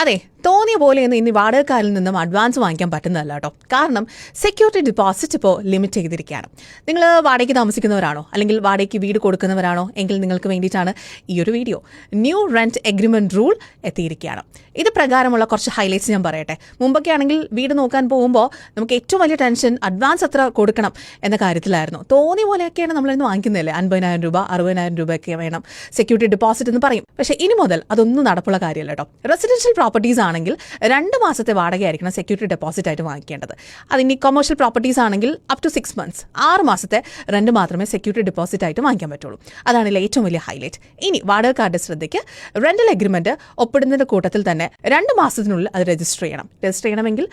അതെ, തോന്നിയ പോലെയൊന്നും ഇനി വാടകക്കാരിൽ നിന്നും അഡ്വാൻസ് വാങ്ങിക്കാൻ പറ്റുന്നതല്ല കേട്ടോ. കാരണം സെക്യൂരിറ്റി ഡിപ്പോസിറ്റ് ഇപ്പോൾ ലിമിറ്റ് ചെയ്തിരിക്കുകയാണ്. നിങ്ങൾ വാടകയ്ക്ക് താമസിക്കുന്നവരാണോ അല്ലെങ്കിൽ വാടകയ്ക്ക് വീട് കൊടുക്കുന്നവരാണോ എങ്കിൽ നിങ്ങൾക്ക് വേണ്ടിയിട്ടാണ് ഈ ഒരു video. New rent agreement rule എത്തിയിരിക്കുകയാണ്. ഇത് പ്രകാരമുള്ള കുറച്ച് ഹൈലൈറ്റ്സ് ഞാൻ പറയട്ടെ. മുമ്പൊക്കെ ആണെങ്കിൽ വീട് നോക്കാൻ പോകുമ്പോൾ നമുക്ക് ഏറ്റവും വലിയ ടെൻഷൻ അഡ്വാൻസ് എത്ര കൊടുക്കണം എന്ന കാര്യത്തിലായിരുന്നു. തോന്നിയ പോലെയൊക്കെയാണ് നമ്മളിന്ന് വാങ്ങിക്കുന്നതല്ലേ. 50,000 രൂപ 60,000 രൂപയൊക്കെ വേണം സെക്യൂരിറ്റി ഡിപ്പോസിറ്റ് എന്ന് പറയും. പക്ഷേ ഇനി മുതൽ അതൊന്നും നടപ്പുള്ള കാര്യമല്ല കേട്ടോ. റെസിഡൻഷ്യൽ പ്രോപ്പർട്ടീസ് ആണെങ്കിൽ 2 മാസത്തെ വാടകയായിരിക്കണം സെക്യൂരിറ്റി ഡെപ്പോസിറ്റ് ആയിട്ട് വാങ്ങിക്കേണ്ടത്. അതിനി കൊമേഴ്ഷ്യൽ പ്രോപ്പർട്ടീസ് ആണെങ്കിൽ അപ് ടു 6 മന്ത്സ് 6 മാസത്തെ റെന്റ് മാത്രമേ സെക്യൂരിറ്റി ഡെപ്പോസിറ്റ് ആയിട്ട് വാങ്ങിക്കാൻ പറ്റുള്ളൂ. അതാണ് ഏറ്റവും വലിയ ഹൈലൈറ്റ്. ഇനി വാടകക്കാരുടെ ശ്രദ്ധയ്ക്ക് റെന്റൽ എഗ്രിമെന്റ് ഒപ്പിടുന്നതിന്റെ കൂട്ടത്തിൽ തന്നെ 2 മാസത്തിനുള്ളിൽ അത് രജിസ്റ്റർ ചെയ്യണം. രജിസ്റ്റർ ചെയ്യണമെങ്കിൽ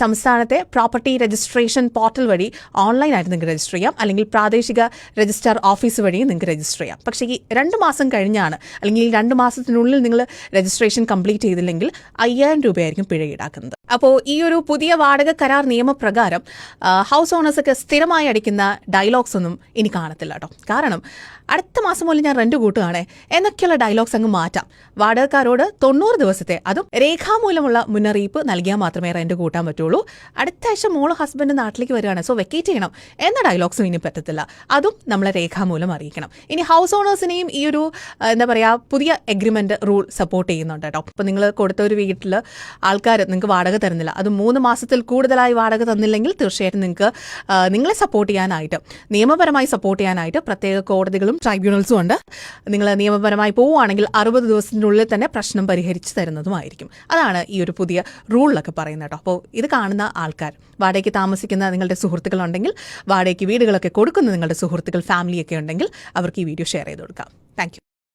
സംസ്ഥാനത്തെ പ്രോപ്പർട്ടി രജിസ്ട്രേഷൻ പോർട്ടൽ വഴി ഓൺലൈനായിട്ട് നിങ്ങൾക്ക് രജിസ്റ്റർ ചെയ്യാം, അല്ലെങ്കിൽ പ്രാദേശിക രജിസ്ട്രാർ ഓഫീസ് വഴി നിങ്ങൾക്ക് രജിസ്റ്റർ ചെയ്യാം. പക്ഷേ ഈ 2 മാസം കഴിഞ്ഞാണ്, അല്ലെങ്കിൽ ഈ 2 മാസത്തിനുള്ളിൽ നിങ്ങൾ രജിസ്ട്രേഷൻ കംപ്ലീറ്റ് ചെയ്തില്ലെങ്കിൽ 5,000 രൂപയായിരിക്കും പിഴ ഈടാക്കുന്നത്. അപ്പോൾ ഈ ഒരു പുതിയ വാടക കരാർ നിയമപ്രകാരം ഹൗസ് ഓണേഴ്സൊക്കെ സ്ഥിരമായി അടിക്കുന്ന ഡയലോഗ്സ് ഒന്നും ഇനി കാണത്തില്ല കേട്ടോ. കാരണം അടുത്ത മാസം മുതൽ ഞാൻ റെന്റ് കൂട്ടുകയാണേ എന്നൊക്കെയുള്ള ഡയലോഗ്സ് അങ്ങ് മാറ്റാം. വാടകക്കാരോട് 90 ദിവസത്തെ, അതും രേഖാമൂലമുള്ള മുന്നറിയിപ്പ് നൽകിയാൽ മാത്രമേ റെന്റ് കൂട്ടാൻ പറ്റുള്ളൂ. അടുത്ത ആഴ്ച മോള് ഹസ്ബൻഡ് നാട്ടിലേക്ക് വരികയാണ്, സോ വെക്കേറ്റ് ചെയ്യണം എന്ന ഡയലോഗ്സും ഇനി പറ്റത്തില്ല. അതും നമ്മളെ രേഖാമൂലം അറിയിക്കണം. ഇനി ഹൗസ് ഓണേഴ്സിനെയും ഈ ഒരു പുതിയ എഗ്രിമെന്റ് റൂൾ സപ്പോർട്ട് ചെയ്യുന്നുണ്ട് കേട്ടോ. അപ്പോൾ നിങ്ങൾ കൊടുത്ത ഒരു വീട്ടിൽ ആൾക്കാർ നിങ്ങൾക്ക് വാടക തരുന്നില്ല, അത് 3 മാസത്തിൽ കൂടുതലായി വാടക തന്നില്ലെങ്കിൽ തീർച്ചയായിട്ടും നിങ്ങൾക്ക് നിങ്ങളെ സപ്പോർട്ട് ചെയ്യാനായിട്ട്, നിയമപരമായി സപ്പോർട്ട് ചെയ്യാനായിട്ട് പ്രത്യേക കോടതികളും ട്രൈബ്യൂണൽസും ഉണ്ട്. നിങ്ങൾ നിയമപരമായി പോവുകയാണെങ്കിൽ 60 ദിവസത്തിനുള്ളിൽ തന്നെ പ്രശ്നം പരിഹരിച്ച് തരുന്നതുമായിരിക്കും. അതാണ് ഈ ഒരു പുതിയ റൂളിലൊക്കെ പറയുന്നത് കേട്ടോ. അപ്പോൾ ഇത് കാണുന്ന ആൾക്കാർ, വാടകയ്ക്ക് താമസിക്കുന്ന നിങ്ങളുടെ സുഹൃത്തുക്കളുണ്ടെങ്കിൽ, വാടകയ്ക്ക് വീടുകളൊക്കെ കൊടുക്കുന്ന നിങ്ങളുടെ സുഹൃത്തുക്കൾ, ഫാമിലിയൊക്കെ ഉണ്ടെങ്കിൽ അവർക്ക് ഈ വീഡിയോ ഷെയർ ചെയ്ത് കൊടുക്കാം. Thank you.